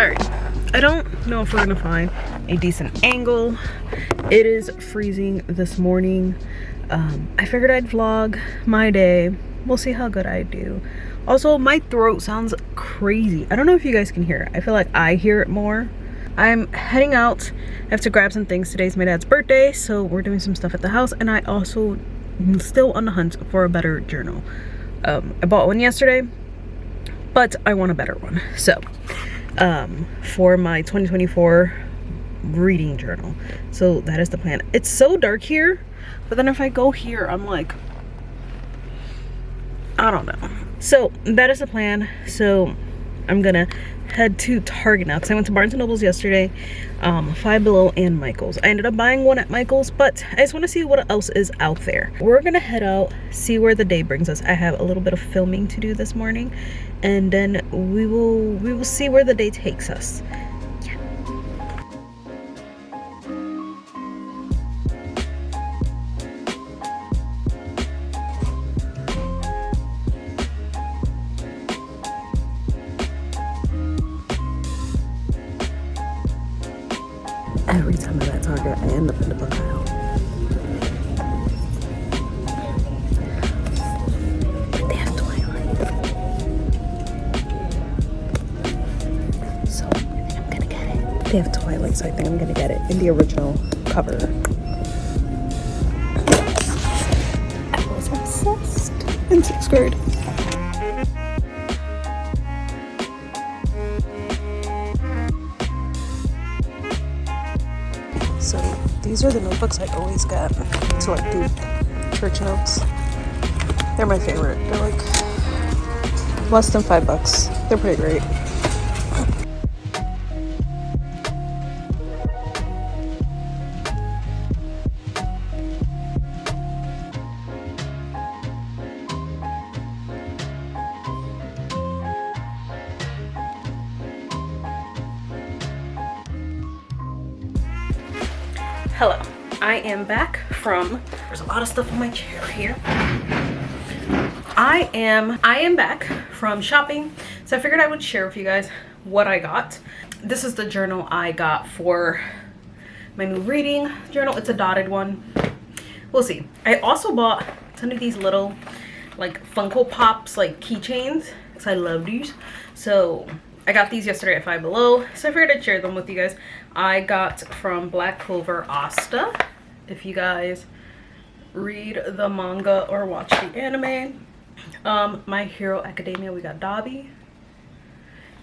Alright, I don't know if we're gonna find a decent angle. It is freezing this morning. I figured I'd vlog my day. We'll see how good I do. Also, my throat sounds crazy. I don't know if you guys can hear it. I feel like I hear it more. I'm heading out. I have to grab some things. Today's my dad's birthday, so we're doing some stuff at the house, and I also am still on the hunt for a better journal. I bought one yesterday, but I want a better one. So for my 2024 reading journal, so that is the plan. It's so dark here, but then if I go here, I'm like, I don't know. So that is the plan. So I'm gonna head to Target now because I went to Barnes & Noble's yesterday, Five Below and Michael's. I ended up buying one at Michael's, but I just want to see what else is out there. We're gonna head out, see where the day brings us. I have a little bit of filming to do this morning, and then we will see where the day takes us. Every time I'm at Target, I end up in the book aisle. They have Twilight. So I think I'm gonna get it. They have Twilight, so I think I'm gonna get it in the original cover. I was obsessed in 6th grade. So these are the notebooks I always get to like do church notes. They're my favorite. They're like less than $5. They're pretty great. Hello, I am back from, there's a lot of stuff on my chair here. I am back from shopping, so I figured I would share with you guys what I got. This is the journal I got for my new reading journal. It's a dotted one. We'll see. I also bought some of these little like Funko Pops, like keychains, because I love these. So I got these yesterday at Five Below, so I figured I'd share them with you guys. I got from Black Clover Asta. If you guys read the manga or watch the anime. My Hero Academia, we got Dobby.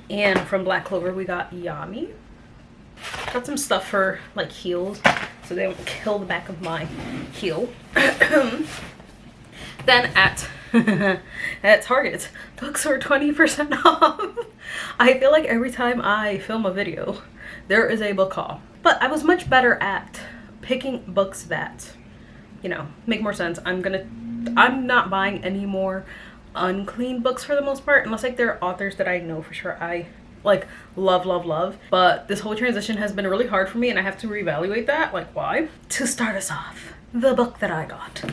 And from Black Clover, we got Yami. Got some stuff for like heels, so they won't kill the back of my heel. Then at Target, books were 20% off. I feel like every time I film a video, there is a book haul. But I was much better at picking books that, you know, make more sense. I'm not buying any more unclean books for the most part, unless like there are authors that I know for sure I like love. But this whole transition has been really hard for me, and I have to reevaluate that. Like, why? To start us off, the book that I got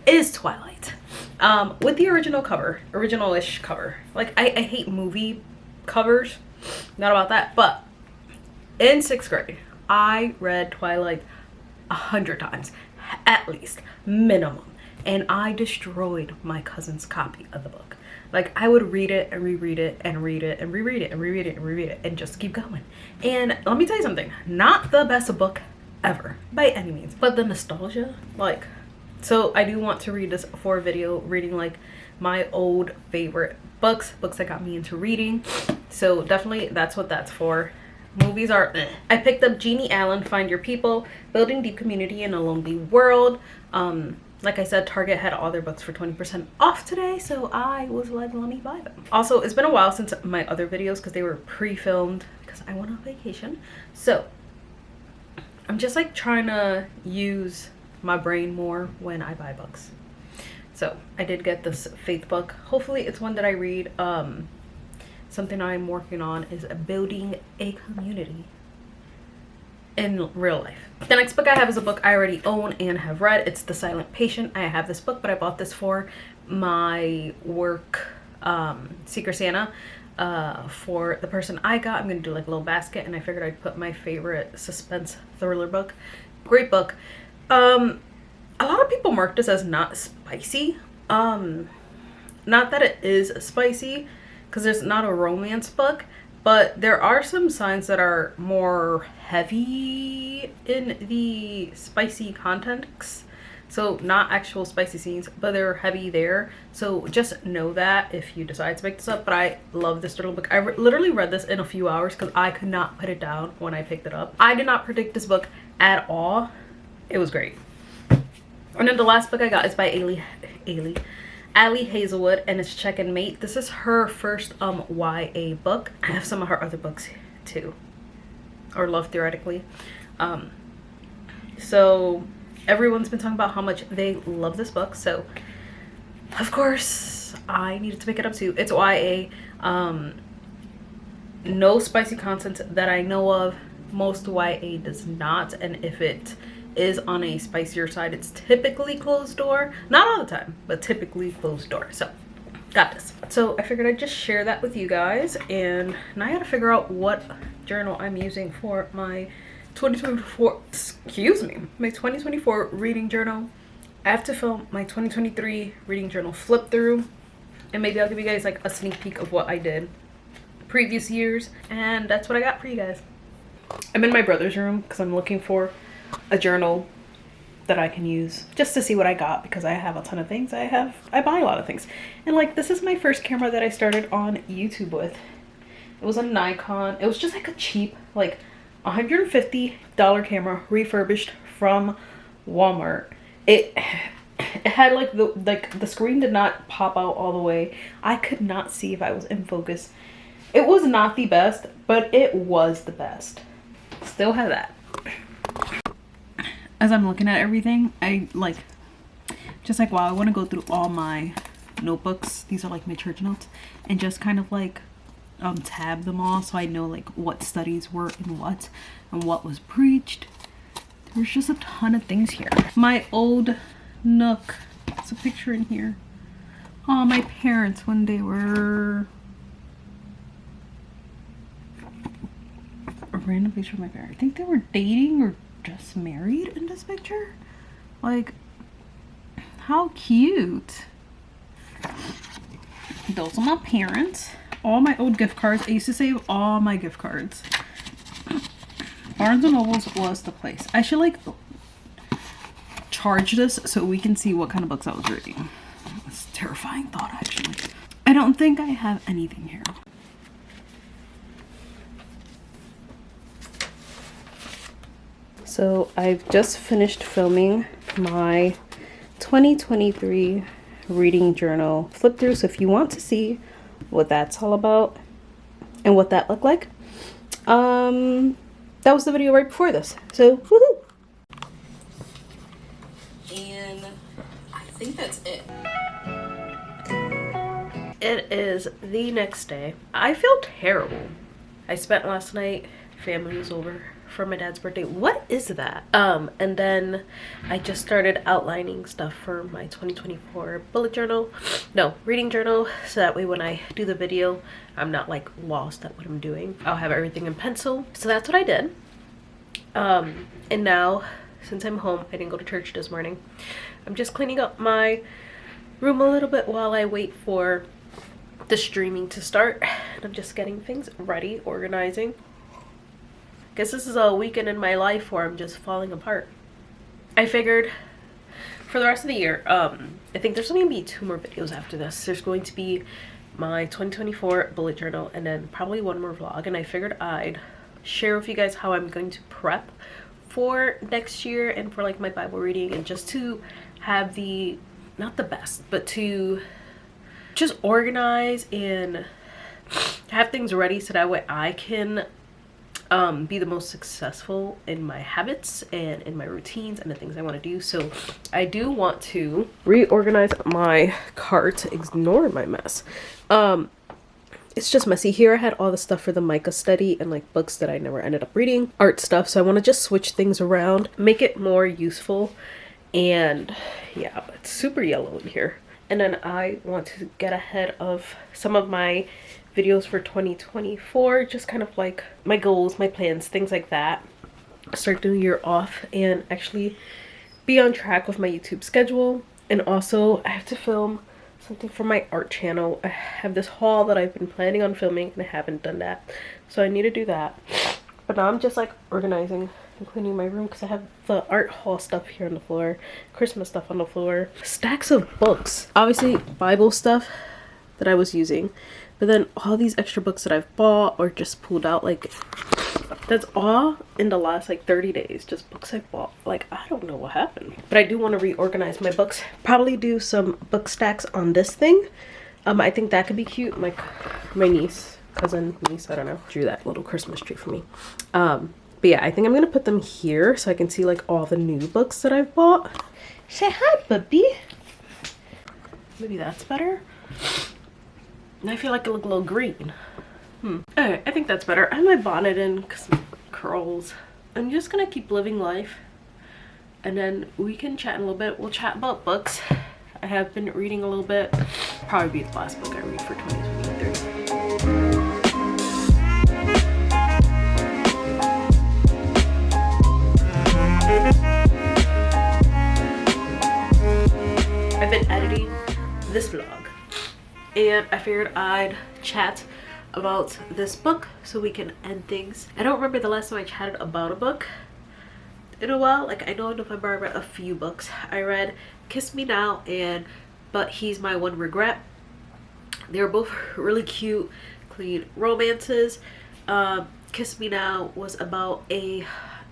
is Twilight, with the original-ish cover. Like, I hate movie covers, not about that, but in 6th grade I read Twilight 100 times at least, minimum, and I destroyed my cousin's copy of the book. Like, I would read it and reread it and read it and reread it and reread it and reread it and just keep going. And let me tell you something, not the best book ever by any means, but the nostalgia, like, so I do want to read this for a video, reading like my old favorite books that got me into reading. So definitely that's what that's for. Movies are I picked up Jeannie Allen, Find Your People, Building Deep Community in a Lonely World. Like I said, Target had all their books for 20% off today, so I was like, let me buy them. Also, it's been a while since my other videos because they were pre-filmed because I went on vacation. So I'm just like trying to use my brain more when I buy books. So I did get this faith book. Hopefully it's one that I read. Something I'm working on is building a community in real life. The next book I have is a book I already own and have read. It's The Silent Patient. I have this book, but I bought this for my work Secret Santa. For the person I got, I'm gonna do like a little basket, and I figured I'd put my favorite suspense thriller book. Great book. A lot of people mark this as not spicy. Not that it is spicy, because it's not a romance book, but there are some signs that are more heavy in the spicy contents. So not actual spicy scenes, but they're heavy there. So just know that if you decide to pick this up. But I love this little book. I literally read this in a few hours because I could not put it down when I picked it up. I did not predict this book at all. It was great. And then the last book I got is by Ali Hazelwood, and it's Check and Mate. This is her first YA book. I have some of her other books too, or Love Theoretically. So everyone's been talking about how much they love this book, so of course I needed to pick it up too. It's YA. No spicy content that I know of. Most YA does not, and if it is on a spicier side, it's typically closed door. Not all the time, but typically closed door. So got this. So I figured I'd just share that with you guys, and now I gotta figure out what journal I'm using for my 2024, excuse me, my 2024 reading journal. I have to film my 2023 reading journal flip through, and maybe I'll give you guys like a sneak peek of what I did previous years, and that's what I got for you guys. I'm in my brother's room because I'm looking for a journal that I can use just to see what I got, because I have a ton of things. I buy a lot of things, and like this is my first camera that I started on YouTube with. It was a Nikon. It was just like a cheap like $150 camera refurbished from Walmart. It had like the screen did not pop out all the way. I could not see if I was in focus. It was not the best, but it was the best. Still have that. As I'm looking at everything, I like just like, wow, I want to go through all my notebooks. These are like my church notes, and just kind of like tab them all so I know like what studies were in what and what was preached. There's just a ton of things here. My old Nook. There's a picture in here. Oh, my parents when they were... A random picture of my parents. I think they were dating or just married in this picture. Like, how cute. Those are my parents. All my old gift cards. I used to save all my gift cards. Barnes and Nobles was the place. I should like charge this so we can see what kind of books I was reading. It's a terrifying thought, actually. I don't think I have anything here. So I've just finished filming my 2023 reading journal flip through. So if you want to see what that's all about and what that looked like, that was the video right before this. So woohoo! And I think that's it. It is the next day. I feel terrible. I spent last night, family was over for my dad's birthday. What is that? And then I just started outlining stuff for my 2024 bullet journal, no, reading journal, so that way when I do the video, I'm not like lost at what I'm doing. I'll have everything in pencil. So that's what I did. And now, since I'm home, I didn't go to church this morning. I'm just cleaning up my room a little bit while I wait for the streaming to start. And I'm just getting things ready, organizing. Guess this is a weekend in my life where I'm just falling apart. I figured for the rest of the year, I think there's only gonna be 2 more videos after this. There's going to be my 2024 bullet journal and then probably 1 more vlog. And I figured I'd share with you guys how I'm going to prep for next year and for like my Bible reading, and just to have the, not the best, but to just organize and have things ready so that way I can be the most successful in my habits and in my routines and the things I want to do. So I do want to reorganize my cart. Ignore my mess. It's just messy. Here I had all the stuff for the Micah study and like books that I never ended up reading, art stuff. So I want to just switch things around, make it more useful. And yeah, it's super yellow in here. And then I want to get ahead of some of my videos for 2024, just kind of like my goals, my plans, things like that. Start the new year off and actually be on track with my YouTube schedule. And also I have to film something for my art channel. I have this haul that I've been planning on filming and I haven't done that, so I need to do that. But now I'm just like organizing and cleaning my room because I have the art haul stuff here on the floor, Christmas stuff on the floor, stacks of books, obviously Bible stuff that I was using, but then all these extra books that I've bought or just pulled out, like that's all in the last like 30 days, just books I've bought. Like I don't know what happened, but I do want to reorganize my books, probably do some book stacks on this thing. I think that could be cute. My niece, cousin, niece, I don't know, drew that little Christmas tree for me. But yeah, I think I'm gonna put them here so I can see like all the new books that I've bought. Say hi, puppy. Maybe that's better. And I feel like I look a little green. Alright, I think that's better. I have my bonnet in because curls. I'm just gonna keep living life and then we can chat in a little bit. We'll chat about books. I have been reading a little bit. Probably be the last book I read for 2023. I've been editing this vlog and I figured I'd chat about this book so we can end things. I don't remember the last time I chatted about a book in a while. Like I know in November I read a few books. I read Kiss Me Now and But He's My One Regret. They were both really cute, clean romances. Kiss Me Now was about I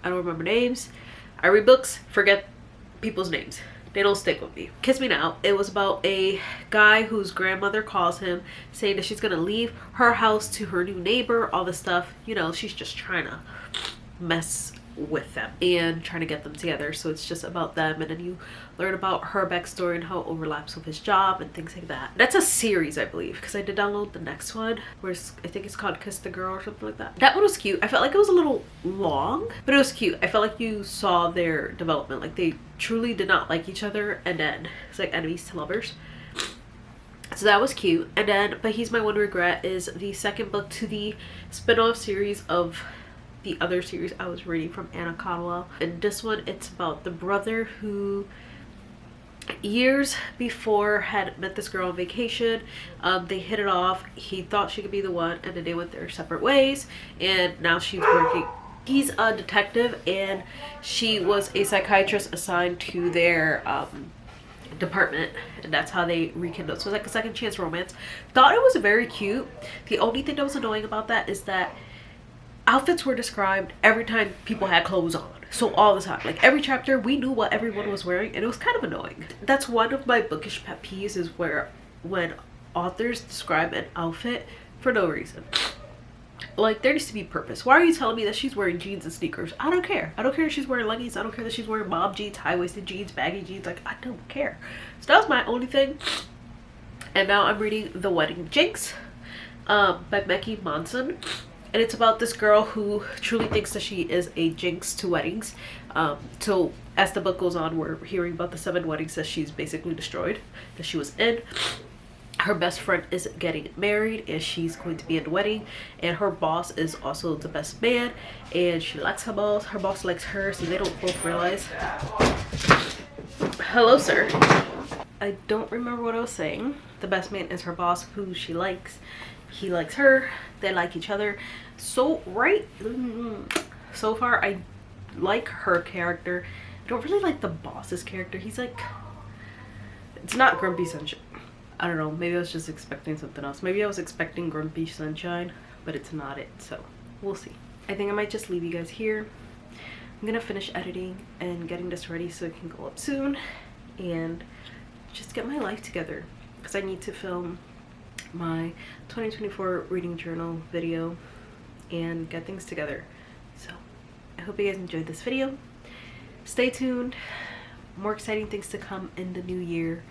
don't remember names. I read books, forget people's names. They don't stick with me. Kiss Me Now, it was about a guy whose grandmother calls him saying that she's gonna leave her house to her new neighbor, all this stuff. You know, she's just trying to mess with them and trying to get them together. So it's just about them, and then you learn about her backstory and how it overlaps with his job and things like that. That's a series, I believe, because I did download the next one where I think it's called Kiss the Girl or something like that. That one was cute. I felt like it was a little long, but it was cute. I felt like you saw their development, like they truly did not like each other and then it's like enemies to lovers. So that was cute. And then But He's My One Regret is the second book to the spin-off series of the other series I was reading from Anna Caldwell. And this one, it's about the brother who years before had met this girl on vacation. They hit it off. He thought she could be the one, and then they went their separate ways, and now she's working. He's a detective and she was a psychiatrist assigned to their department, and that's how they rekindled. So it's like a second chance romance. Thought it was very cute. The only thing that was annoying about that is that outfits were described every time people had clothes on. So all the time, like every chapter, we knew what everyone was wearing, and it was kind of annoying. That's one of my bookish pet peeves, is where when authors describe an outfit for no reason. Like there needs to be purpose. Why are you telling me that she's wearing jeans and sneakers? I don't care. I don't care if she's wearing leggings. I don't care that she's wearing mom jeans, high-waisted jeans, baggy jeans. Like I don't care. So that was my only thing. And now I'm reading The Wedding Jinx by Maggie Monson. And it's about this girl who truly thinks that she is a jinx to weddings. So as the book goes on, we're hearing about the 7 weddings that she's basically destroyed, that she was in. Her best friend is getting married and she's going to be in the wedding. And her boss is also the best man. And she likes her boss. Her boss likes her, so they don't both realize. Hello, sir. I don't remember what I was saying. The best man is her boss, who she likes. He likes her. They like each other. So far I like her character. I don't really like the boss's character. He's like, it's not Grumpy Sunshine. I don't know, maybe I was just expecting something else. Maybe I was expecting Grumpy Sunshine, but it's not it, so we'll see. I think I might just leave you guys here. I'm gonna finish editing and getting this ready so it can go up soon and just get my life together, because I need to film my 2024 reading journal video and get things together. So I hope you guys enjoyed this video. Stay tuned, more exciting things to come in the new year.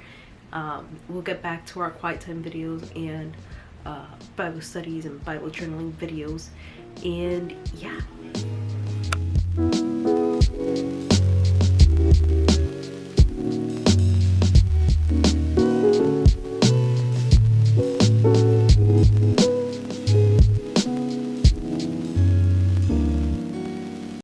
We'll get back to our quiet time videos and Bible studies and Bible journaling videos, and yeah.